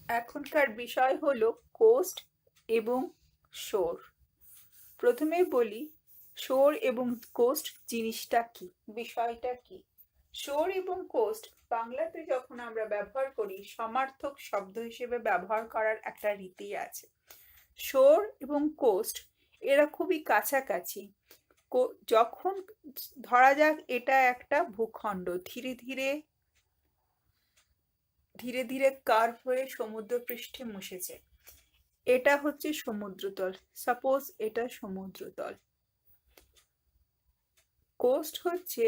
এখনকার বিষয় হলো কোস্ট এবং শোর। প্রথমে বলি শোর এবং কোস্ট জিনিসটা কি, বিষয়টা কি। শোর এবং কোস্ট বাংলাতে যখন আমরা ব্যবহার করি সমার্থক শব্দ হিসেবে ব্যবহার করার একটা রীতি আছে। শোর এবং কোস্ট এরা খুবই কাছাকাছি। যখন ধরা যাক এটা একটা ভূখণ্ড ধীরে ধীরে ধীরে ধীরে কার্ভ হয়ে সমুদ্রপৃষ্ঠে মুছেছে, এটা হচ্ছে সমুদ্রতল। সাপোজ এটা সমুদ্রতল। কোস্ট হচ্ছে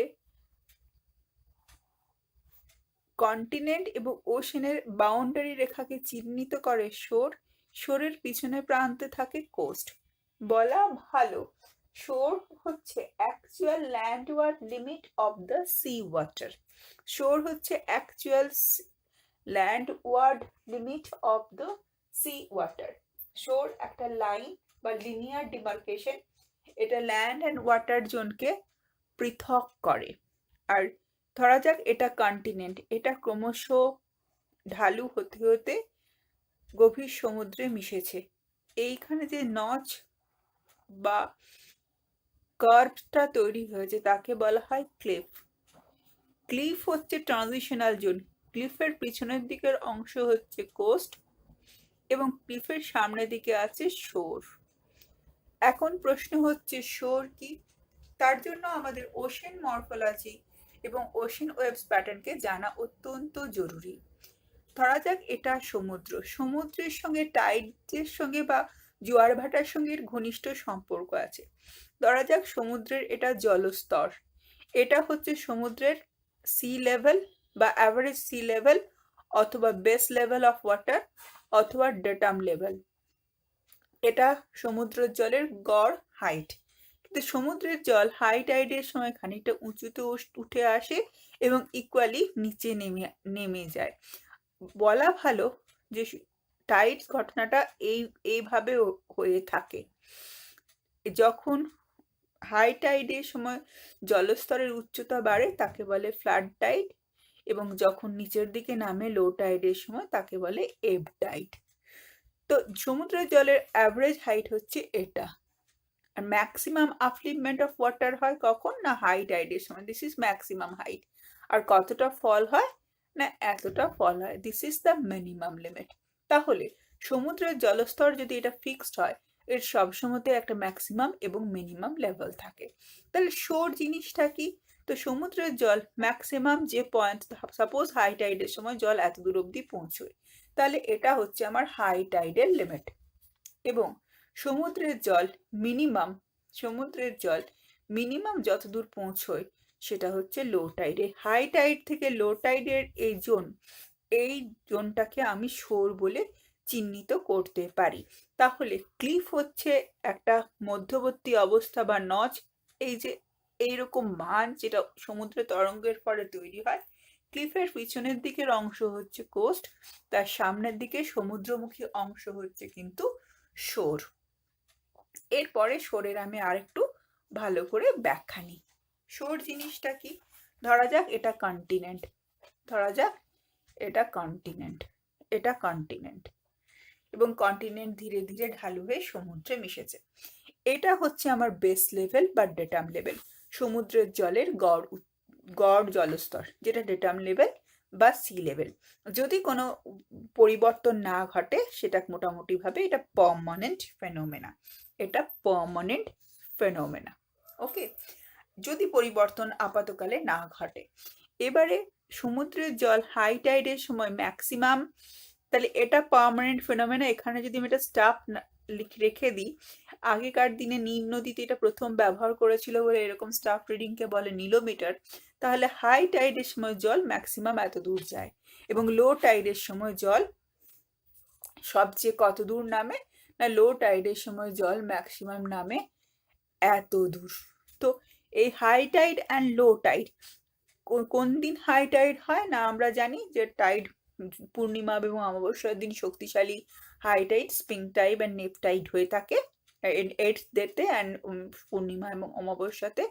কন্টিনেন্ট এবং ওশেনের বাউন্ডারি রেখাকে চিহ্নিত করে শোর। শোরের পিছনে প্রান্তে থাকে কোস্ট। বলা ভালো শোর হচ্ছে actual landward limit of the sea water. Shore হচ্ছে actual landward limit of the sea water. Shore একটা লাইন বা লিনিয়ার ডিমার্কেশন, এটা ল্যান্ড অ্যান্ড ওয়াটার জোনকে পৃথক করে। আর ধরা যাক এটা কন্টিনেন্ট, এটা ক্রমশ ঢালু হতে হতে গভীর সমুদ্রে মিশেছে। এইখানে যে নচ বা কার্ভটা তৈরি হয়েছে তাকে বলা হয় ক্লিফ। ক্লিফ হচ্ছে ট্রানজিশনাল জোন। ক্লিফের পিছনের দিকের অংশ হচ্ছে কোস্ট এবং ক্লিফের সামনের দিকে আছে শোর। এখন প্রশ্ন হচ্ছে শোর কি? তার জন্য আমাদের ওশেন মরফোলজি এবং ওশেন ওয়েভস প্যাটার্নকে জানা অত্যন্ত জরুরি। ধরা যাক এটা সমুদ্র, সমুদ্রের সঙ্গে টাইডের সঙ্গে বা জোয়ার ভাটার সঙ্গে ঘনিষ্ঠ সম্পর্ক আছে। ধরা যাক সমুদ্রের এটা জলস্তর, এটা হচ্ছে সমুদ্রের সি লেভেল বা অ্যাভারেজ সি লেভেল অথবা বেস লেভেল অফ ওয়াটার অথবা ডেটাম লেভেল। এটা সমুদ্রের জলের গড় হাইট। কিন্তু সমুদ্রের জল হাই টাইডের সময় খানিকটা উঁচুতে উঠে আসে এবং ইকুয়ালি নিচে নেমে যায়। বলা ভালো যে টাইডস ঘটনাটা এইভাবে হয়ে থাকে। যখন হাই টাইডের সময় জলস্তরের উচ্চতা বাড়ে তাকে বলে ফ্লাড টাইড, এবং যখন নিচের দিকে নামে লো টাইডের সময় তাকে বলে এব টাইড। তো সমুদ্রের জলের অ্যাভারেজ হাইট হচ্ছে এটা। আর ম্যাক্সিমাম আপলিফমেন্ট অফ ওয়াটার হয় কখন? না হাই টাইডের সময়, দিস ইজ ম্যাক্সিমাম হাইট। আর কতটা ফল হয়? না এতটা ফল হয়, this is the minimum limit. তাহলে সমুদ্রের জলস্তর যদি এটা ফিক্সড হয়, এর সবসময়তে একটা ম্যাক্সিমাম এবং মিনিমাম লেভেল থাকে। তাহলে শোর জিনিসটা কি? তো সমুদ্রের জল ম্যাক্সিমাম যে পয়েন্ট, সাপোজ হাই টাইডের সময় জল এত দূর অব্দি পৌঁছয়, তাহলে এটা হচ্ছে আমার হাই টাইডের লিমিট। এবং সমুদ্রের জল মিনিমাম যতদূর পৌঁছয় সেটা হচ্ছে লো টাইডে। হাই টাইড থেকে লো টাইডের এই জোনটাকে আমি শোর বলে চিহ্নিত করতে পারি। তাহলে ক্লিফ হচ্ছে একটা মধ্যবর্তী অবস্থা বা নচ, এই যে এইরকম মান যেটা সমুদ্রের তরঙ্গের পরে তৈরি হয়। ক্লিফের পিছনের দিকের অংশ হচ্ছে কোস্ট, তার সামনের দিকে সমুদ্রমুখী অংশ হচ্ছে কিন্তু শোর। এরপরে শোরের আমি আরেকটু ভালো করে ব্যাখ্যা নিই। শোর জিনিসটা কি? ধরা যাক এটা কন্টিনেন্ট, ধরা যাক এটা কন্টিনেন্ট, এটা কন্টিনেন্ট এবং কন্টিনেন্ট ধীরে ধীরে ঢালু হয়ে সমুদ্রে মিশেছে। এটা হচ্ছে আমার বেস লেভেল বা ডেটাম লেভেল, সমুদ্রের জলের গড় জলস্তর, যেটা ডেটাম লেভেল বা সি লেভেল। যদি কোনো পরিবর্তন না ঘটে সেটা মোটামুটিভাবে এটা পার্মানেন্ট ফেনোমেনা। এটা পার্মানেন্ট ফেনোমেনা। ওকে, যদি পরিবর্তন আপাতকালে না ঘটে। এবারে সমুদ্রের জল হাই টাইডের সময় ম্যাক্সিমাম, তাহলে এটা পার্মানেন্ট ফেনোমেনা। এখানে যদি আমি এটা স্টাফ রেখে দিই, আগেকার দিনে নীল নদীতে এটা প্রথম ব্যবহার করেছিল বলে এরকম স্টাফ রিডিংকে বলে নীলোমিটার। তাহলে হাই টাইডের সময় জল ম্যাক্সিমাম এত দূর যায় এবং লো টাইডের সময় জল সবচেয়ে কত দূর নামে? না লো টাইডের সময় জল ম্যাক্সিমাম নামে এত দূর। তো এই high tide and low tide, কোন দিন হাই টাইড হয়? না আমরা জানি যে টাইড পূর্ণিমা এবং অমাবস্যার দিন শক্তিশালী high tide, spring tide and neap tide হয়ে থাকে 8th ডেতে অ্যান্ড পূর্ণিমা এবং অমাবস্যাতে।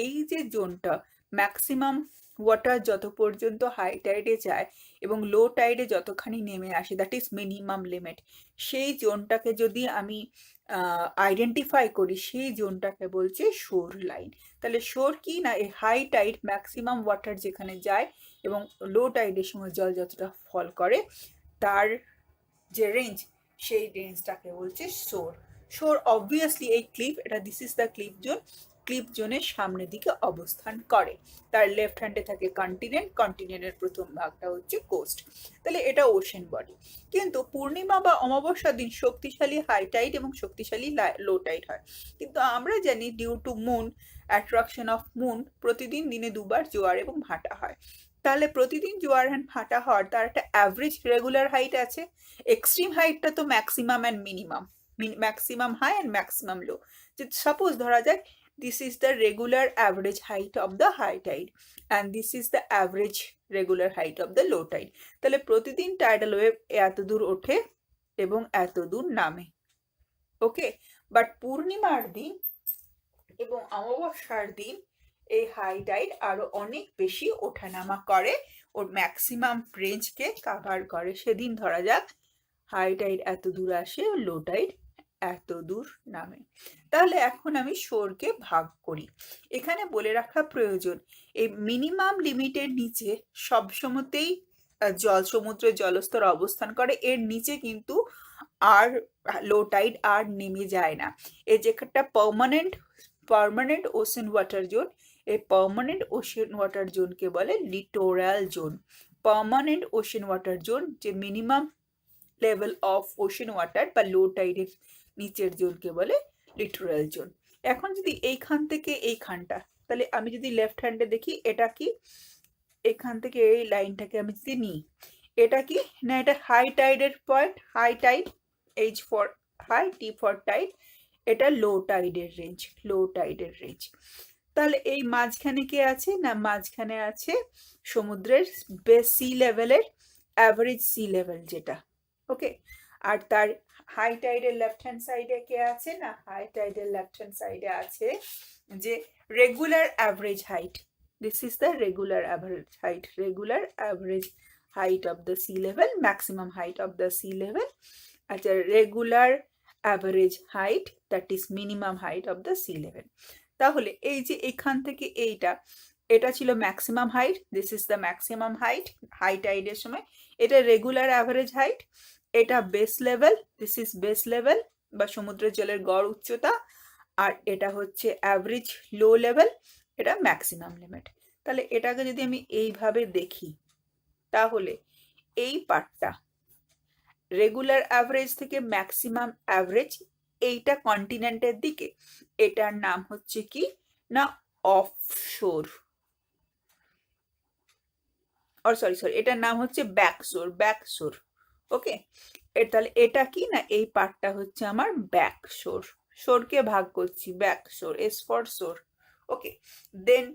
এই যে জোনটা ম্যাক্সিমাম ওয়াটার যত পর্যন্ত হাই টাইডে যায় এবং লো টাইডে যতখানি নেমে আসে, দ্যাট ইজ মিনিমাম লিমিট, সেই জোনটাকে যদি আমি আইডেন্টিফাই করি, সেই জোনটাকে বলছে শোর লাইন। তাহলে শোর কি না, এই হাই টাইড ম্যাক্সিমাম ওয়াটার যেখানে যায় এবং লো টাইডের সময় জল যতটা ফল করে তার যে রেঞ্জ, সেই রেঞ্জটাকে বলছে শোর। শোর অবভিয়াসলি এই ক্লিফ, এটা this is the cliff zone, cliff জোনের সামনের দিকে অবস্থান করে। তার লেফট হ্যান্ডে থাকে কন্টিনেন্ট, কন্টিনেন্টের প্রথম ভাগটা হচ্ছে কোস্ট। তাহলে এটা ওশেন বডি। কিন্তু পূর্ণিমা বা অমাবস্যার দিন শক্তিশালী হাই টাইড এবং শক্তিশালী লো টাইড হয়। কিন্তু আমরা জানি due to moon, attraction of moon, প্রতিদিন দিনে দুবার জোয়ার এবং ভাটা হয়। তাহলে প্রতিদিন জোয়ার অ্যান্ড ভাটা হওয়ার তার একটা অ্যাভারেজ রেগুলার হাইট আছে। এক্সট্রিম হাইটটা তো maximum and minimum, maximum high and maximum low. যে সাপোজ ধরা যাক this is the regular average height of the high tide and this is the average regular height of the low tide. তাহলে প্রতিদিন tidal wave এত দূর ওঠে এবং এত দূর নামে। ওকে, বাট পূর্ণিমার দিন এবং অমাবস্যার দিন এই হাই টাইড আরো অনেক বেশি ওঠানামা করে, ওর ম্যাক্সিমাম রেঞ্জকে কাভার করে। সেদিন ধরা যাক হাই টাইড এত দূর আসে, লো টাইড এত দূর নামে। তাহলে এখন আমি শোরকে ভাগ করি। এখানে বলে রাখা প্রয়োজন, এই মিনিমাম লিমিটের নিচে সবসময়তেই জল, সমুদ্রের জলস্তর অবস্থান করে, এর নিচে কিন্তু আর লো টাইড আর নেমে যায় না। এই যে একটা পার্মানেন্ট ওশেন ওয়াটার জোন, এই পার্মানেন্ট ওশেন ওয়াটার জোনকে বলে littoral zone. Permanent ocean water zone, যে minimum level of ocean water বা লো টাইডের নিচের জোনকে বলে লিটোরাল জোন। এখন যদি এইখান থেকে এইখানটা, তাহলে আমি যদি লেফট হ্যান্ডে দেখি, এটা কি, এখান থেকে এই লাইনটাকে আমি যদি নিই, এটা কি না, এটা হাই টাইডের point, high tide, H for high, T for tide, এটা লো টাইডের রেঞ্জ, লো টাইডের রেঞ্জ। তাহলে এই মাঝখানে কে আছে না, মাঝখানে আছে সমুদ্রের বেস সি লেভেলের অ্যাভারেজ সি লেভেল যেটা। ওকে, আর তার হাই টাইডের লেফট হ্যান্ড সাইডে কে আছে না, হাই টাইডের লেফট হ্যান্ড সাইডে আছে যে regular average height. This is the regular average height, regular average height of the sea level, maximum height of the sea level, আচ্ছা regular average height, that is minimum height of the sea level. তাহলে এই যে এখান থেকে এইটা, এটা ছিল maximum height, this is the maximum height high টাইডের সময়, এটা রেগুলার অ্যাভারেজ হাইট, এটা base level, this is base level বা সমুদ্রের জলের গড় উচ্চতা, আর এটা হচ্ছে অ্যাভারেজ লো লেভেল, এটা ম্যাক্সিমাম লিমিট। তাহলে এটাকে যদি আমি এইভাবে দেখি, তাহলে এই পার্টটা রেগুলার অ্যাভারেজ থেকে ম্যাক্সিমাম অ্যাভারেজ, এইটা কন্টিনেন্টের দিকে, এটার নাম হচ্ছে কি না অফশোর, আর সরি এটার নাম হচ্ছে ব্যাকশোর, ব্যাকশোর। ওকে, তাহলে এটা কি না, এই পার্টটা হচ্ছে আমার ব্যাকশোর, শোরকে ভাগ করছি, ব্যাকশোর, এস ফর শোর। ওকে, দেন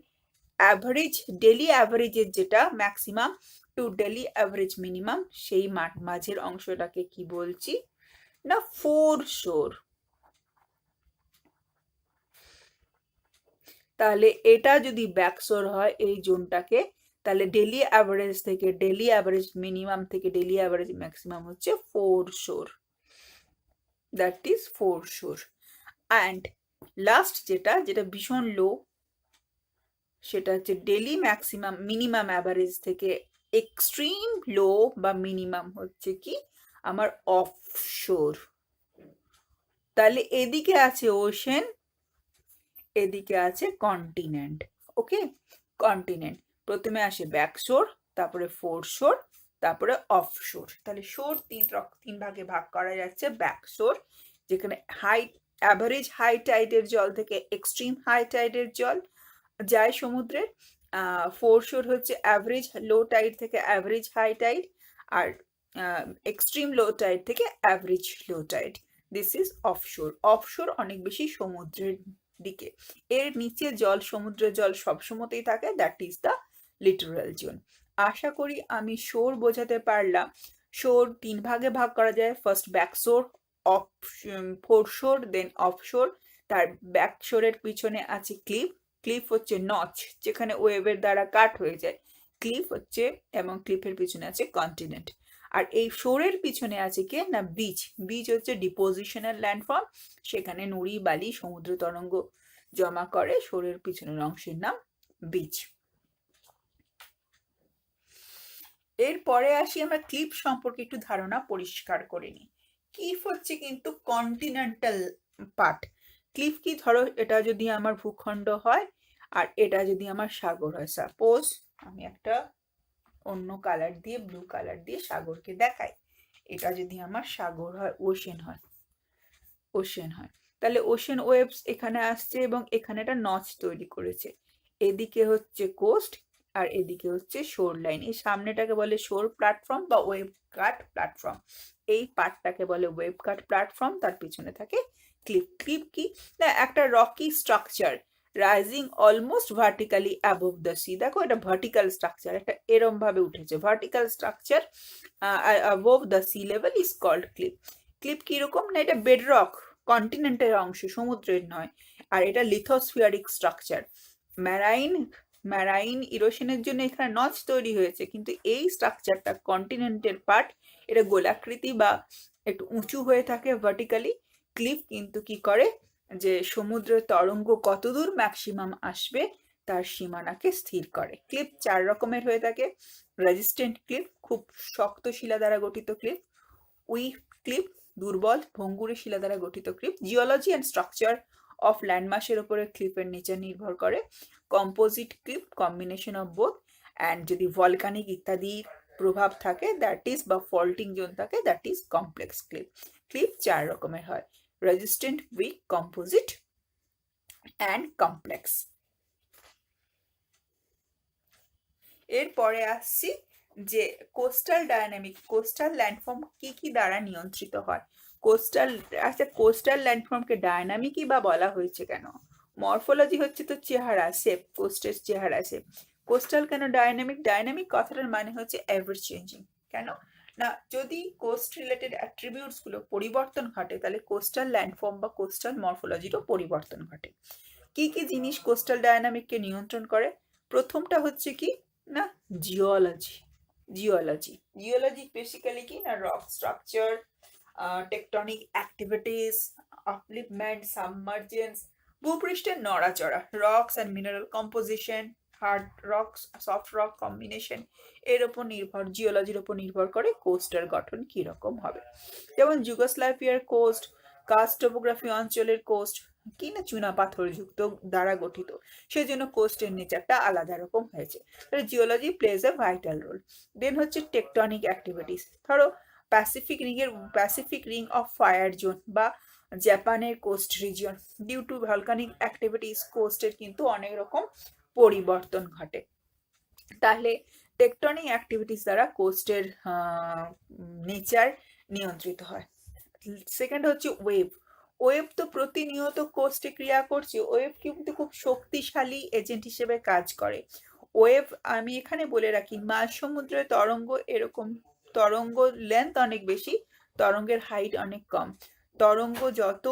অ্যাভারেজ, ডেলি অ্যাভারেজের যেটা maximum to daily average minimum, সেই মাঝের অংশটাকে কি বলছি না ফোর শোর। তাহলে এটা যদি ব্যাকশোর হয় এই জোনটাকে, তাহলে ডেলি অ্যাভারেজ থেকে ডেলি অ্যাভারেজ মিনিমাম থেকে ডেলি অ্যাভারেজ ম্যাক্সিমাম হচ্ছে ফোর শোর, দ্যাট ইজ ফোর শোর। অ্যান্ড লাস্ট যেটা, যেটা ভীষণ লো, সেটা হচ্ছে ডেলি ম্যাক্সিমাম মিনিমাম অ্যাভারেজ থেকে এক্সট্রিম লো বা মিনিমাম হচ্ছে কি আমার অফশোর। তাহলে এদিকে আছে ওশেন, এদিকে আছে কন্টিনেন্ট। ওকে, কন্টিনেন্ট প্রথমে আসে ব্যাকশোর, তারপরে ফোরশোর, তারপরে অফশোর। তাহলে শোর তিন ভাগে ভাগ করা যাচ্ছে। ব্যাকশোর, যেখানে হাই অ্যাভারেজ হাই টাইডের জল থেকে এক্সট্রিম হাই টাইডের জল যায় সমুদ্রের। ফোরশোর হচ্ছে অ্যাভারেজ লো টাইড থেকে অ্যাভারেজ হাই টাইড, আর এক্সট্রিম লো টাইড থেকে average low tide, this is offshore. Offshore অনেক বেশি সমুদ্রের দিকে, এর নিচে জল, সমুদ্রের জল সবসময়তেই থাকে, that is the littoral zone. আশা করি আমি শোর বোঝাতে পারলাম। শোর তিন ভাগে ভাগ করা যায়, ফার্স্ট ব্যাকশোর, ফোরশোর, দেন অফশোর। তার ব্যাকশোরের পিছনে আছে ক্লিফ, ক্লিফ হচ্ছে নচ, যেখানে ওয়েভের দ্বারা কাট হয়ে যায়। ক্লিফ হচ্ছে, এবং ক্লিফের পিছনে আছে কন্টিনেন্ট। আর এই শোরের পিছনে আছে কে না বিচ। বিচ হচ্ছে ডিপোজিশনাল ল্যান্ডফর্ম, সেখানে নুড়ি বালি সমুদ্র তরঙ্গ জমা করে। শোরের পিছনের অংশের নাম বিচ। এরপরে আসি আমরা ক্লিফ সম্পর্কে একটু ধারণা পরিষ্কার করে নিই। ক্লিফ হচ্ছে কিন্তু কন্টিনেন্টাল পার্ট। ক্লিফ কি, ধরো এটা যদি আমার ভূখণ্ড হয় আর এটা যদি আমার সাগর হয়, সাপোজ আমি একটা অন্য কালার দিয়ে, ব্লু কালার দিয়ে সাগরকে দেখাই। এটা যদি আমার সাগর হয়, ওশেন হয়, ওশেন হয়, তাহলে ওশেন ওয়েভস এখানে আসছে এবং এখানে একটা নচ তৈরি করেছে। এদিকে হচ্ছে কোস্ট আর এদিকে হচ্ছে শোর লাইন। এই সামনেটাকে বলে শোর প্ল্যাটফর্ম বা ওয়েভ কাট প্ল্যাটফর্ম। এই পার্টটাকে বলে ওয়েভ কাট প্ল্যাটফর্ম, তার পিছনে থাকে ক্লিফ। ক্লিফ কি না, একটা rocky structure rising almost vertically above the sea. দেখো এটা ভার্টিক্যাল স্ট্রাকচার, একটা এরম ভাবে উঠেছে। Vertical structure above the sea level is called cliff. Cliff কিরকম না, এটা বেডরক, কন্টিনেন্টের অংশ, সমুদ্রের নয়। আর এটা লিথোস্ফিয়ারিক স্ট্রাকচার। ম্যারাইন ইরোশনের জন্য এখানে নচ তৈরি হয়েছে, কিন্তু এই স্ট্রাকচারটা কন্টিনেন্টের পার্ট, এটা গোলাকৃতি বা একটু উঁচু হয়ে থাকে ভার্টিক্যালি। ক্লিফ কিন্তু কি করে, যে সমুদ্রের তরঙ্গ কতদূর ম্যাক্সিমাম আসবে তার সীমানাকে স্থির করে। ক্লিফ 4 রকমের হয়ে থাকে। রেজিস্ট্যান্ট ক্লিফ, খুব শক্ত শিলা দ্বারা গঠিত ক্লিফ। উইক ক্লিফ, দুর্বল ভঙ্গুরে শিলা দ্বারা গঠিত cliff. Geology and structure of ল্যান্ডমাসের উপরে ক্লিফের নেচার নির্ভর করে। Composite cliff, combination of both. And যদি ভলকানিক ইত্যাদি প্রভাব থাকে, দ্যাট ইজ, বা ফল্টিং জোন থাকে, that is complex cliff. Cliff 4 রকমের হয়: resistant, weak, composite and complex. এরপরে আসছি যে কোস্টাল ডায়নামিক, কোস্টাল ল্যান্ডফর্ম কি কি দ্বারা নিয়ন্ত্রিত হয়। কোস্টাল, আচ্ছা কোস্টাল ল্যান্ডফর্মকে ডায়নামিকই বা বলা হয়েছে কেন? মরফোলজি হচ্ছে তো চেহারা, শেপ, কোস্টের চেহারা শেপ। কোস্টাল কেন ডায়নামিক? ডায়নামিক কথাটার মানে হচ্ছে এভার চেঞ্জিং। কেন না, যদি কোস্ট রিলেটেড অ্যাট্রিবিউটস গুলো পরিবর্তন ঘটে, তাহলে কোস্টাল ল্যান্ডফর্ম বা কোস্টাল মরফোলজিরও পরিবর্তন ঘটে। কি কি জিনিস কোস্টাল ডায়নামিককে নিয়ন্ত্রণ করে? প্রথমটা হচ্ছে কি না, জিওলজি। জিওলজি বেসিক্যালি কি না, rock structure, tectonic activities, upliftment, submergence, ভূপৃষ্ঠের নড়াচড়া, rocks and mineral composition, hard rocks, soft rock combination, এর উপর নির্ভর, জিওলজির উপর নির্ভর করে কোস্টের গঠন কিরকম হবে। যেমন যুগোস্লাভিয়ার কোস্ট, কার্স্ট টোপোগ্রাফি অঞ্চলের কোস্ট কি না চুনা পাথরযুক্ত দ্বারা গঠিত, সেজন্য কোস্টের নেচারটা আলাদা রকম হয়েছে। তাহলে geology plays a vital role. Then হচ্ছে টেকটনিক অ্যাক্টিভিটিস। ধরো Pacific ring of fire zone বা জাপানের coast region, due to volcanic activities কোস্টের কিন্তু অনেক রকম পরিবর্তন ঘটে। তাহলে টেকটনিক অ্যাক্টিভিটিস দ্বারা কোস্টের নেচার নিয়ন্ত্রিত হয়। সেকেন্ড হচ্ছে ওয়েভ। ওয়েভ তো প্রতিনিয়ত কোস্টে ক্রিয়া করছে, ওয়েভ কিন্তু খুব শক্তিশালী এজেন্ট হিসেবে কাজ করে। ওয়েভ, আমি এখানে বলে রাখি, মাঝ সমুদ্রের তরঙ্গ এরকম, তরঙ্গ লেন্থ অনেক বেশি, তরঙ্গের হাইট অনেক কম। তরঙ্গ যত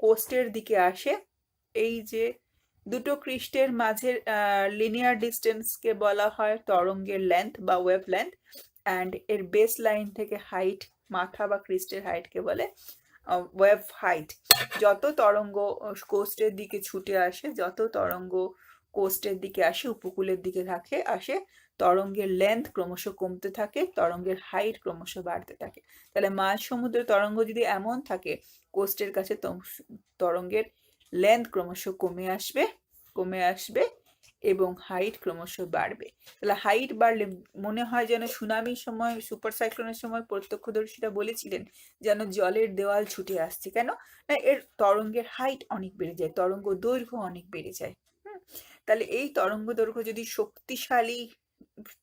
কোস্টের দিকে আসে, এই যে দুটো ক্রিস্টের মাঝের লিনিয়ার ডিস্টেন্সকে বলা হয় তরঙ্গের লেন্থ বা ওয়েভ লেন্থ, অ্যান্ড এর বেস লাইন থেকে হাইট, মাথা বা ক্রিস্টের হাইটকে বলে ওয়েভ হাইট। যত তরঙ্গ কোস্টের দিকে ছুটে আসে, যত তরঙ্গ কোস্টের দিকে আসে, উপকূলের দিকে আসে, তরঙ্গের লেন্থ ক্রমশ কমতে থাকে, তরঙ্গের হাইট ক্রমশ বাড়তে থাকে। তাহলে মাঝ সমুদ্রের তরঙ্গ যদি এমন থাকে, কোস্টের কাছে তরঙ্গের লেন্থ ক্রমশ কমে আসবে এবং হাইট ক্রমশ বাড়বে। তাহলে হাইট বাড়লে মনে হয় যেন সুনামির সময়, সুপার সাইক্লোনের সময় প্রত্যক্ষদর্শীরা বলেছিলেন যেন জলের দেওয়াল ছুটে আসছে। কেন না, এর তরঙ্গের হাইট অনেক বেড়ে যায়, তরঙ্গ দৈর্ঘ্য অনেক বেড়ে যায়। তাহলে এই তরঙ্গ দৈর্ঘ্য যদি শক্তিশালী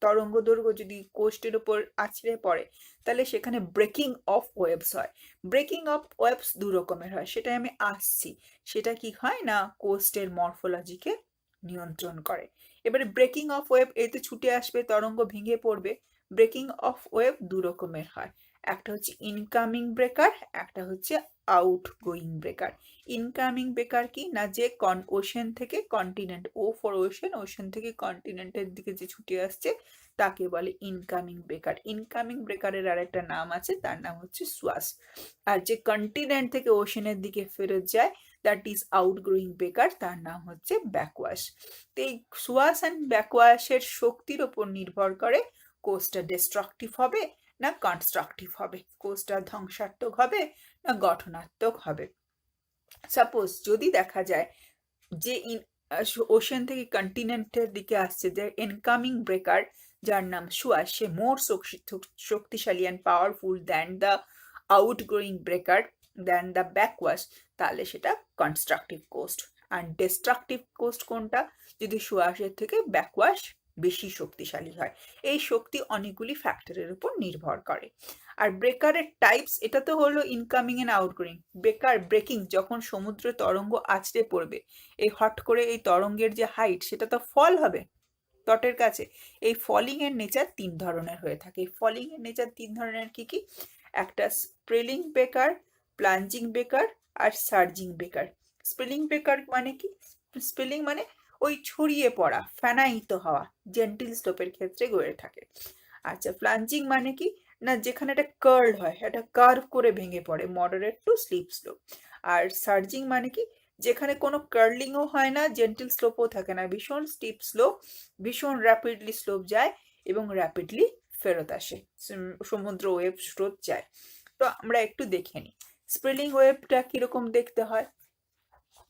তরঙ্গ দৈর্ঘ্য যদি কোস্টের উপর আছড়ে পড়ে, তাহলে সেখানে ব্রেকিং অফ ওয়েভস হয়। ব্রেকিং অফ ওয়েভস দু রকমের হয়, সেটা আমি আসছি। সেটা কি হয় না, কোস্টের মরফোলজিকে নিয়ন্ত্রণ করে। এবারে ব্রেকিং অফ ওয়েভ, এতে ছুটে আসবে, তরঙ্গ ভেঙে পড়বে, ব্রেকিং অফ ওয়েভ দু রকমের হয়, একটা হচ্ছে ইনকামিং ব্রেকার, একটা হচ্ছে outgoing breaker. Incoming breaker কি না, যে ওশেন থেকে কন্টিনেন্ট, ও ফর ওশেন, ওশেন থেকে কন্টিনেন্টের দিকে যে ছুটে আসছে তাকে বলে ইনকামিং ব্রেকার। ইনকামিং ব্রেকারের আর একটা নাম আছে, তার নাম হচ্ছে সোয়াস। আর যে কন্টিনেন্ট থেকে ওশেনের দিকে ফেরত যায়, দ্যাট ইজ আউটগোয়িং ব্রেকার, তার নাম হচ্ছে ব্যাকওয়াশ। তো এই সোয়াস অ্যান্ড ব্যাকওয়াশের শক্তির ওপর নির্ভর করে কোস্টটা ডিস্ট্রাকটিভ হবে না কনস্ট্রাকটিভ হবে, কোস্টটা ধ্বংসাত্মক হবে না গঠনাত্মক হবে। সাপোজ যদি দেখা যায় যে ওশেন থেকে কন্টিনেন্টের দিকে আসছে, যে ইনকামিং ব্রেকার যার নাম সোয়াস, সে মোর শক্তিশালী and powerful than the outgoing breaker, than the backwash, তাহলে সেটা কনস্ট্রাকটিভ কোস্ট। আর ডিস্ট্রাকটিভ কোস্ট কোনটা, যদি সোয়াসের থেকে ব্যাকওয়াশ বেশি শক্তিশালী হয়। এই শক্তি অনেকগুলি ফ্যাক্টরের উপর নির্ভর করে। আর ব্রেকারের টাইপস, এটা তো হলো ইনকামিং এন্ড আউটগোয়িং। ব্রেকিং যখন সমুদ্র তরঙ্গ আছড়ে পড়বে, এই হট করে এই তরঙ্গের যে হাইট, সেটা তো ফল হবে তটের কাছে। এই ফলিং এর নেচার তিন ধরনের হয়ে থাকে। এই ফলিং এর নেচার তিন ধরনের কি কি, একটা স্প্রেলিং ব্রেকার, প্লাঞ্জিং ব্রেকার আর সার্জিং ব্রেকার। স্প্রেলিং ব্রেকার মানে কি, স্প্রেলিং মানে ওই ছড়িয়ে পড়া, ফেনায়িত হওয়া, জেন্টিল স্লোপের ক্ষেত্রে গড়ে থাকে। আচ্ছা, প্লাঞ্জিং মানে কি না, যেখানে একটা কার্ল হয়, একটা কার্ভ করে ভেঙে পড়ে, মডারেট টু স্লিপ স্লোপ। আর সার্জিং মানে কি, যেখানে কোনো কার্লিংও হয় না, জেন্টিল স্লোপও থাকে না, ভীষণ স্টিপ স্লোপ, ভীষণ র্যাপিডলি স্লোপ যায় এবং র্যাপিডলি ফেরত আসে, সমুদ্র ওয়েভ স্রোত যায়। তো আমরা একটু দেখে নিই স্প্রেলিং ওয়েভটা কিরকম দেখতে হয়।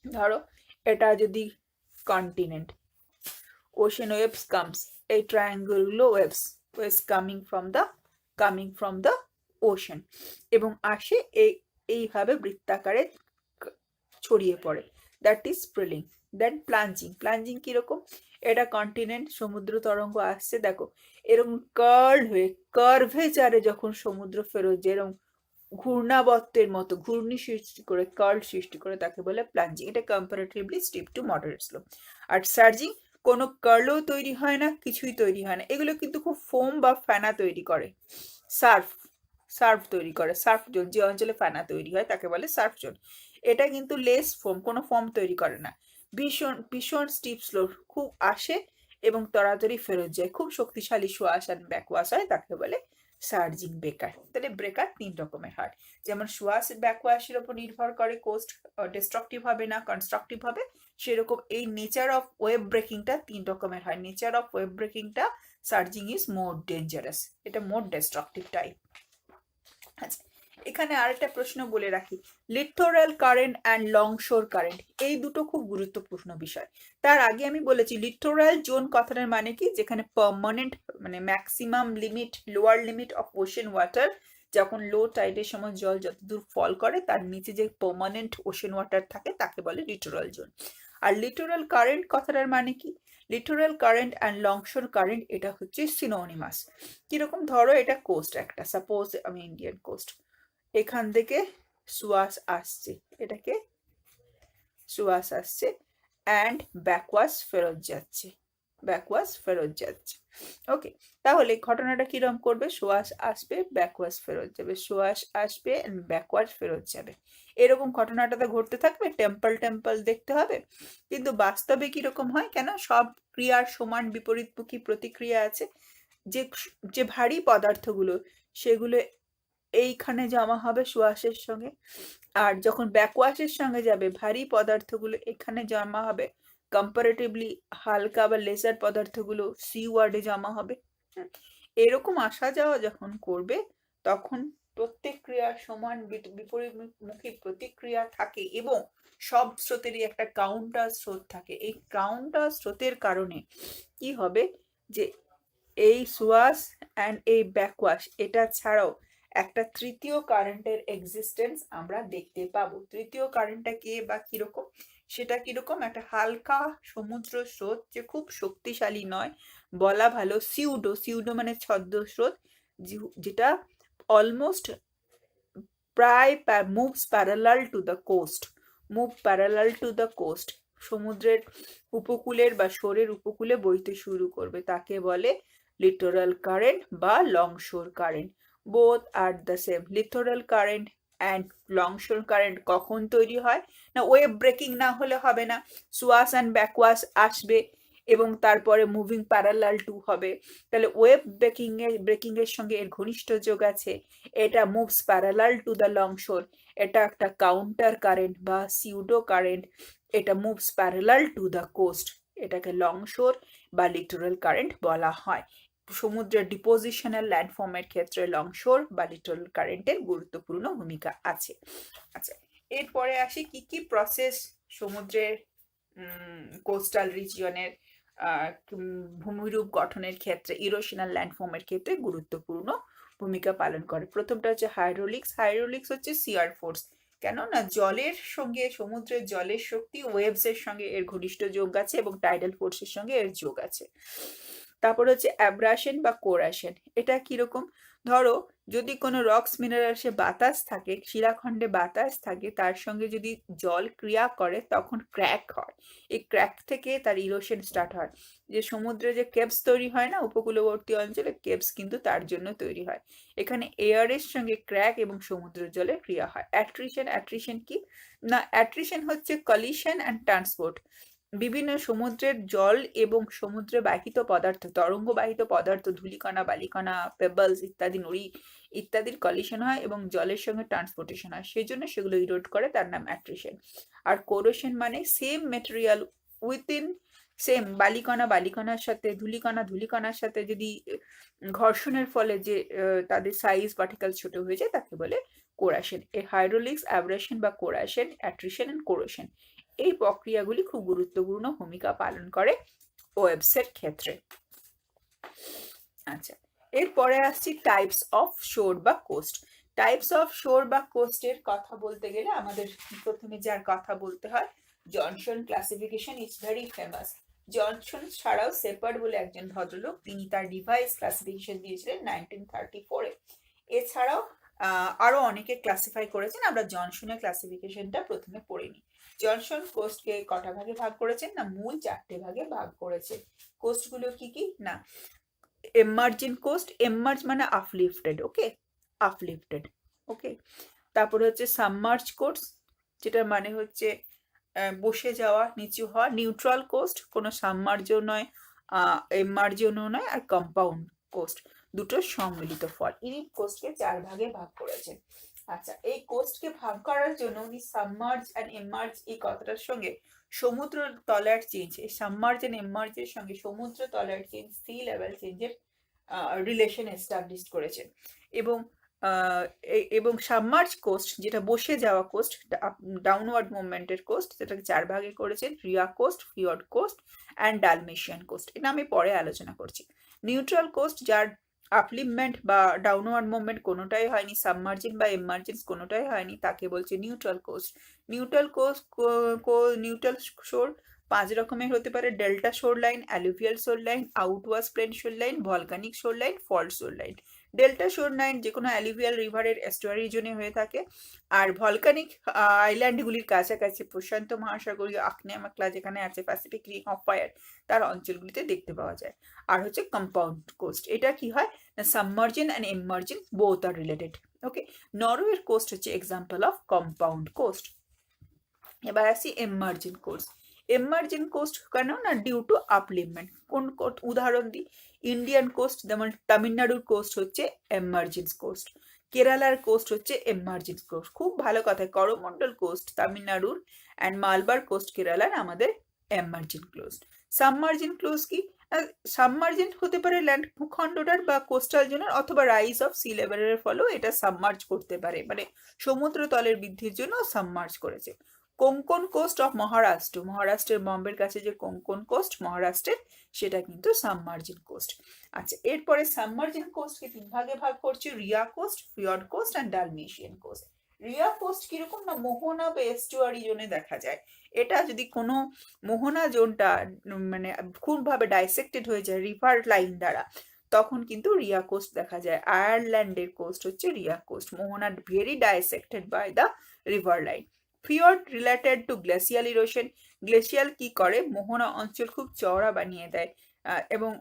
ধরো এটা যদি continent, ocean waves comes, a triangular waves coming from the ocean, এবং আসে এইভাবে বৃত্তাকারে ছড়িয়ে পড়ে, দ্যাট ইজ স্প্রেলিং। দেন প্লাঞ্জিং কিরকম, এটা কন্টিনেন্ট, সমুদ্র তরঙ্গ আসছে, দেখো এরকম কার্ল হয়ে কার্ভেচারে যখন সমুদ্র ফেরত যায়, এরকম ঘূর্ণাবর্তের মতো ঘূর্ণি সৃষ্টি করে, কার্ল সৃষ্টি করে, তাকে বলে প্লাঞ্জিং। এটা comparatively steep to moderate slow. আর সার্জিং, কোনো কার্লও তৈরি হয় না, কিছুই তৈরি হয় না, এগুলো কিন্তু খুব ফোম বা ফেনা তৈরি করে, সার্ফ তৈরি করে, সার্ফ জোন, যে অঞ্চলে ফেনা তৈরি হয় তাকে বলে সার্ফ জোন। এটা কিন্তু লেস ফোম, কোনো ফোম তৈরি করে না, ভীষণ ভীষণ স্টিপ স্লো, খুব আসে এবং তাড়াতাড়ি ফেরত যায়, খুব শক্তিশালী সোয়াশ আর ব্যাকওয়াশ হয়, তাকে বলে সার্জিং ব্রেকার। তাহলে ব্রেকার তিন রকমের হয়, যেমন সোয়াশ ব্যাকওয়াশের উপর নির্ভর করে কোস্ট ডিস্ট্রাকটিভ হবে না কনস্ট্রাকটিভ হবে, সেরকম এই নেচার অফ ওয়েভ ব্রেকিংটা তিন রকমের হয়। নেচার অফ ওয়েভ ব্রেকিংটা, সার্জিং ইজ মোর ডেঞ্জারাস, এটা মোর ডিস্ট্রাকটিভ টাইপ। আচ্ছা, এখানে আরেকটা প্রশ্ন বলে রাখি, littoral current and longshore current, এই দুটো খুব গুরুত্বপূর্ণ বিষয়। তার আগে আমি বলেছি লিটোরাল জোন কথাটার মানে কি, যেখানে পার্মানেন্ট মানে maximum limit, lower limit of ocean water, যখন লো টাইডের সময় জল যতদূর ফল করে তার নিচে যে পার্মানেন্ট ওশেন ওয়াটার থাকে তাকে বলে লিটোরাল জোন। আর লিটোরাল কারেন্ট কথাটার মানে কি, littoral current and longshore current, এটা হচ্ছে সিনোনিমাস। কিরকম, ধরো এটা কোস্ট একটা, সাপোজ আমি ইন্ডিয়ান কোস্ট, এখান থেকে সুয়াস আসছে, এটাকে সুয়াস আসছে অ্যান্ড ব্যাকওয়াশ ফেরত যাচ্ছে, ব্যাকওয়াশ ফেরত যাচ্ছে। ওকে, তাহলে ঘটনাটা কিরকম করবে, সোয়াশ আসবে ব্যাকওয়াশ ফেরত যাবে, সোয়াশ আসবে ব্যাকওয়াশ ফেরত যাবে, এরকম ঘটনাটা তো ঘটতে থাকবে, টেম্পল দেখতে হবে। কিন্তু বাস্তবে কিরকম হয়, কেন সব ক্রিয়ার সমান বিপরীতমুখী প্রতিক্রিয়া আছে, যে যে ভারী পদার্থগুলো সেগুলো এইখানে জমা হবে সোয়াশের সঙ্গে, আর যখন ব্যাকওয়াশের সঙ্গে যাবে ভারী পদার্থগুলো এখানে জমা হবে, কম্পারেটিভলি হালকা বা লেজার পদার্থগুলো সি ওয়ার্ডে জমা হবে। এরকম আসা যাওয়া যখন করবে তখন প্রত্যেক ক্রিয়ার সমান বিপরীতমুখী প্রতিক্রিয়া থাকে এবং সব স্রোতেরই একটা কাউন্টার স্রোত থাকে। এই কাউন্টার স্রোতের কারণে কি হবে, যে এই সোয়াশ অ্যান্ড এই ব্যাকওয়াশ, এটা ছাড়াও একটা তৃতীয় কারেন্টের এক্সিস্টেন্স আমরা দেখতে পাবো। তৃতীয় কারেন্টটা কে বা কিরকম, সেটা কিরকম, একটা হালকা সমুদ্র স্রোত, যে খুব শক্তিশালী নয়, বলা ভালো সিউডো মানে ছদ্ম স্রোত, যেটা অলমোস্ট প্রায় moves parallel to the coast, সমুদ্রের উপকূলের বা শোরের উপকূলে বইতে শুরু করবে, তাকে বলে লিটোরাল কারেন্ট বা longshore current. Both are the same. Littoral current and longshore current কখন তৈরি হয় না, ওয়েভ ব্রেকিং না হলে হবে না, সোয়াশ অ্যান্ড ব্যাকওয়াশ আসবে এবং তারপরে মুভিং প্যারালাল টু হবে। তাহলে ওয়েভ ব্রেকিং এর সঙ্গে এর ঘনিষ্ঠ যোগ আছে। এটা moves parallel to the longshore. এটা একটা কাউন্টার কারেন্ট বা সিউডো কারেন্ট। এটা moves parallel to the coast. এটাকে লংশোর বা লিটোরাল কারেন্ট বলা হয়। সমুদ্রের ডিপোজিশনাল ল্যান্ডফর্মের ক্ষেত্রে লংশোর বা লিটোরাল কারেন্টের গুরুত্বপূর্ণ ভূমিকা আছে। আচ্ছা, এরপরে আসি কি কি প্রসেস সমুদ্রের কোস্টাল রিজিয়নের ভূমিরূপ গঠনের ক্ষেত্রে, ইরোশনাল ল্যান্ডফর্মের ক্ষেত্রে গুরুত্বপূর্ণ ভূমিকা পালন করে। প্রথমটা হচ্ছে হাইড্রোলিক্স। হাইড্রোলিক্স হচ্ছে সিয়ার ফোর্স। কেননা জলের সঙ্গে, সমুদ্রের জলের শক্তি ওয়েভস এর সঙ্গে এর ঘনিষ্ঠ যোগ আছে এবং টাইডাল ফোর্সের সঙ্গে এর যোগ আছে। তারপর হচ্ছে অ্যাব্রাশন বা কোরাশন। এটা কিরকম, ধরো যদি কোনো রক্স মিনারেলসে বাতাস থাকে, শিলাখণ্ডে বাতাস থাকে, তার সঙ্গে যদি জল ক্রিয়া করে তখন ক্র্যাক হয়। এই ক্র্যাক থেকে তার ইরোশন স্টার্ট হয়। যে সমুদ্রে যে কেভস তৈরি হয় না উপকূলবর্তী অঞ্চলে, কেভস কিন্তু তার জন্য তৈরি হয়। এখানে এয়ারের সঙ্গে ক্র্যাক এবং সমুদ্রের জলে ক্রিয়া হয়। অ্যাট্রিশন। অ্যাট্রিশন কি না, অ্যাট্রিশন হচ্ছে কলিশন অ্যান্ড ট্রান্সপোর্ট। বিভিন্ন সমুদ্রের জল এবং সমুদ্রে বাহিত পদার্থ, তরঙ্গবাহিত পদার্থ, ধূলিকণা, বালিকণা, পেবলস ইত্যাদি, নুড়ি ইত্যাদির কলিশন হয় এবং জলের সঙ্গে ট্রান্সপোর্টেশন হয়, সেই জন্য সেগুলো ইরোড করে, তার নাম অ্যাট্রিশন। আর কোরোশন মানে সেম মেটেরিয়াল উইথিন সেম, বালিকণা বালিকণার সাথে, ধূলিকণা ধূলিকণার সাথে যদি ঘর্ষণের ফলে যে তাদের সাইজ পার্টিকেল ছোট হয়ে যায় তাকে বলে কোরাশন। এই হাইড্রোলিক্স, অ্যাব্রেশন বা কোরাশন, অ্যাট্রিশন এন্ড কোরোশন, এই প্রক্রিয়াগুলি খুব গুরুত্বপূর্ণ ভূমিকা পালন করে ওয়েভস এর ক্ষেত্রে। আচ্ছা, এরপরে আসছি টাইপস অফ শোর বা কোস্ট। টাইপস অফ শোর বা কোস্টের কথা বলতে গেলে আমাদের প্রথমে যার কথা বলতে হয়, Johnson classification is very famous. Johnson ছাড়াও সেপার্ড বলে একজন ভদ্রলোক, তিনি তার রিভাইজ ক্লাসিফিকেশন দিয়েছিলেন 1934-এ। এছাড়াও আরো অনেকে ক্লাসিফাই করেছেন, আমরা জনসনের ক্লাসিফিকেশনটা প্রথমে পড়ে নিই। জনসন কোস্টকে কটা ভাগে ভাগ করেছেন না, মূল 4টে ভাগে ভাগ করেছেন। কোস্টগুলো কি কি না, এমার্জিং কোস্ট, এমার্জ মানে আপলিফটেড, ওকে, আপলিফটেড, ওকে। তারপরে হচ্ছে সাবমার্জ কোস্ট, যেটার মানে হচ্ছে বসে যাওয়া, নিচু হওয়া। নিউট্রাল কোস্ট, কোনো সাবমার্জও নয়, এমার্জনও নয়, আর কম্পাউন্ড কোস্ট, দুটোর সম্মিলিত ফল। ইনি কোস্টকে 4 ভাগে ভাগ করেছেন। আচ্ছা, এই কোস্টকে ভাগ করার জন্য উনি সাবমার্জ অ্যান্ড এমার্জ এই কথাটার সঙ্গে সমুদ্র তলার চেঞ্জ, এই সাবমার্জ অ্যান্ড এমার্জের সঙ্গে সমুদ্র তলার চেঞ্জ, সি লেভেল চেঞ্জের রিলেশন এস্টাবলিশ করেছেন। এবং সাবমার্জ কোস্ট, যেটা বসে যাওয়া কোস্ট, ডাউনওয়ার্ড মুভমেন্টের কোস্ট, সেটাকে 4 ভাগে করেছেন, ria coast, fjord coast and Dalmatian coast. এটা আমি পরে আলোচনা করছি। নিউট্রাল কোস্ট, যার আপলিফমেন্ট বা ডাউনওয়ার্ড মুভমেন্ট কোনোটাই হয়নি, সাবমার্জিন বা এমার্জেন্স কোনোটাই হয়নি, তাকে বলছে neutral coast. Neutral coast, neutral shore 5 রকমের হতে পারে: delta shore line, alluvial shore line, outwash plain shore line, volcanic shore line, fault shore line. Delta shore line যে কোনো অ্যালুভিয়াল রিভারের এস্টুয়ারি জোনে হয়ে থাকে, আর ভলকানিক আইল্যান্ডগুলির কাছাকাছি প্রশান্ত মহাসাগরীয় আগ্নেয় মেঘলা যেখানে আছে, প্যাসিফিক রিং অফ ফায়ার, তার অঞ্চলগুলিতে দেখতে পাওয়া যায়। আর হচ্ছে কম্পাউন্ড কোস্ট, এটা কি হয় না, সাবমার্জিন অ্যান্ড এমার্জিন বোথ আর রিলেটেড, ওকে। নরওয়ের কোস্ট হচ্ছে এক্সাম্পল অফ কম্পাউন্ড কোস্ট। এবার আসি এমার্জিন কোস্ট। এমার্জিন কোস্ট কেন না, ডিউ টু আপলিফমেন্ট। কোন উদাহরণ দিই, ইন্ডিয়ান কোস্ট, যেমন তামিলনাড়ুর কোস্ট হচ্ছে এমার্জিন কোস্ট, কেরালার কোস্ট হচ্ছে এমার্জিন কোস্ট। খুব ভালো কথা, করমন্ডল কোস্ট তামিলনাড়ুর অ্যান্ড মালবার কোস্ট কেরালার আমাদের এমার্জিন কোস্ট। সাবমার্জিন কোস্ট কি, সাবমার্জেন্ট হতে পারে ল্যান্ড ভূখণ্ডটার বা কোস্টাল জোনের, অথবা রাইজ অফ সি লেভেলের ফলেও এটা সাবমার্জ করতে পারে, মানে সমুদ্র তলের বৃদ্ধির জন্য সাবমার্জ করেছে। কোঙ্কন কোস্ট অফ মহারাষ্ট্র, মহারাষ্ট্রের বম্বের কাছে যে কোঙ্কন কোস্ট মহারাষ্ট্রের, সেটা কিন্তু সাবমার্জিন কোস্ট। আচ্ছা, এরপরে সাবমার্জিন কোস্টকে 3 ভাগে ভাগ করছে, ria coast, fjord coast and Dalmatian coast. Ria coast কিরকম না, মোহনা বা এস্টুয়ারি জোনে দেখা যায়। এটা যদি কোনো মোহনা জোনটা মানে খুবভাবে ডাইসেক্টেড হয়ে যায় রিভার লাইন দ্বারা, তখন কিন্তু রিয়া কোস্ট দেখা যায়। আয়ারল্যান্ডের কোস্ট হচ্ছে রিয়া কোস্ট, মোহনা very dissected by the river line. Fjord related to glacial erosion, glacial কি করে, মোহনা অঞ্চল খুব চওড়া বানিয়ে দেয়, এবং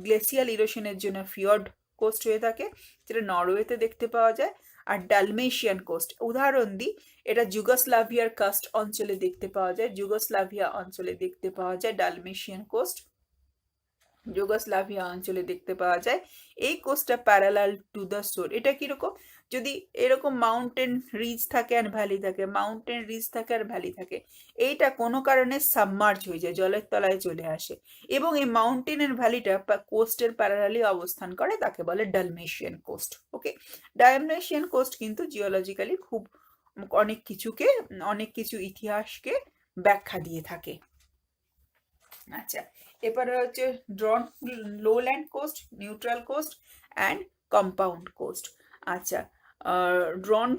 গ্লেসিয়াল ইরোশনের জন্য ফিয়র্ড কোস্ট হয়ে থাকে, যেটা নরওয়েতে দেখতে পাওয়া যায়। আর ডালমেশিয়ান কোস্ট উদাহরণ দিই, এটা যুগোস্লাভিয়ার কাস্ট অঞ্চলে দেখতে পাওয়া যায়, যুগোস্লাভিয়া অঞ্চলে দেখতে পাওয়া যায় ডালমেশিয়ান কোস্ট, যুগোস্লাভিয়া অঞ্চলে দেখতে পাওয়া যায়। এই কোস্টটা প্যারালাল টু দ্য শোর। এটা কিরকম, যদি এরকম মাউন্টেন রিজ থাকে আর ভ্যালি থাকে, মাউন্টেন রিজ থাকে আর ভ্যালি থাকে, এইটা কোনো কারণে সাবমার্জ হয়ে যায়, জলের তলায় চলে আসে, এবং এই মাউন্টেন ভ্যালিটা কোস্টের প্যারালালি অবস্থান করে, তাকে বলে ডালমেশিয়ান কোস্ট। ওকে, ডালমেশিয়ান কোস্ট কিন্তু জিওলজিক্যালি খুব অনেক কিছু ইতিহাসকে ব্যাখ্যা দিয়ে থাকে। আচ্ছা, এরপরে হচ্ছে drowned lowland coast, neutral coast and compound coast. আচ্ছা, ড্রন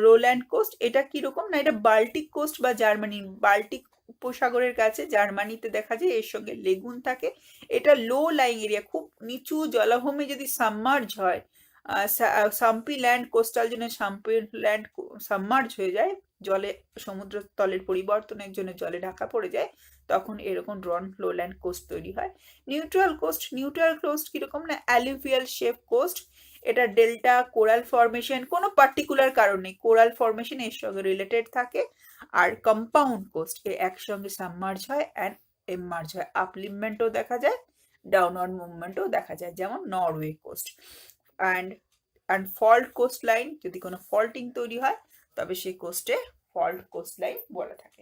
লোল্যান্ড কোস্ট এটা কিরকম না, এটা বাল্টিক কোস্ট বা জার্মানি, বাল্টিক উপসাগরের কাছে জার্মানিতে দেখা যায়, এর সঙ্গে লেগুন থাকে। এটা লো লাইং এরিয়া, খুব নিচু জলাভূমি যদি সাবমার্জ হয়, সাম্পি ল্যান্ড, কোস্টাল জন্য সাম্পি ল্যান্ড সাবমার্জ হয়ে যায়, জলে সমুদ্র তলের পরিবর্তনের জন্য জলে ঢাকা পড়ে যায়, তখন এরকম ড্রন লোল্যান্ড কোস্ট তৈরি হয়। নিউট্রাল কোস্ট কিরকম না, অ্যালুভিয়াল শেপ কোস্ট, এটা ডেল্টা কোরাল ফরমেশন, কোনো পার্টিকুলার কারণ নেই, কোরাল ফরমেশন এর সঙ্গে রিলেটেড থাকে। আর কম্পাউন্ড কোস্ট এ একসঙ্গে সাবমার্জ হয় অ্যান্ড এমার্জ হয়, আপলিভমেন্টও দেখা যায়, ডাউনওয়ার্ড মুভমেন্টও দেখা যায়, যেমন Norway coast. And fault coast line, যদি কোনো ফল্টিং তৈরি হয় তবে সেই কোস্টে ফল্ট কোস্ট লাইন বলা থাকে।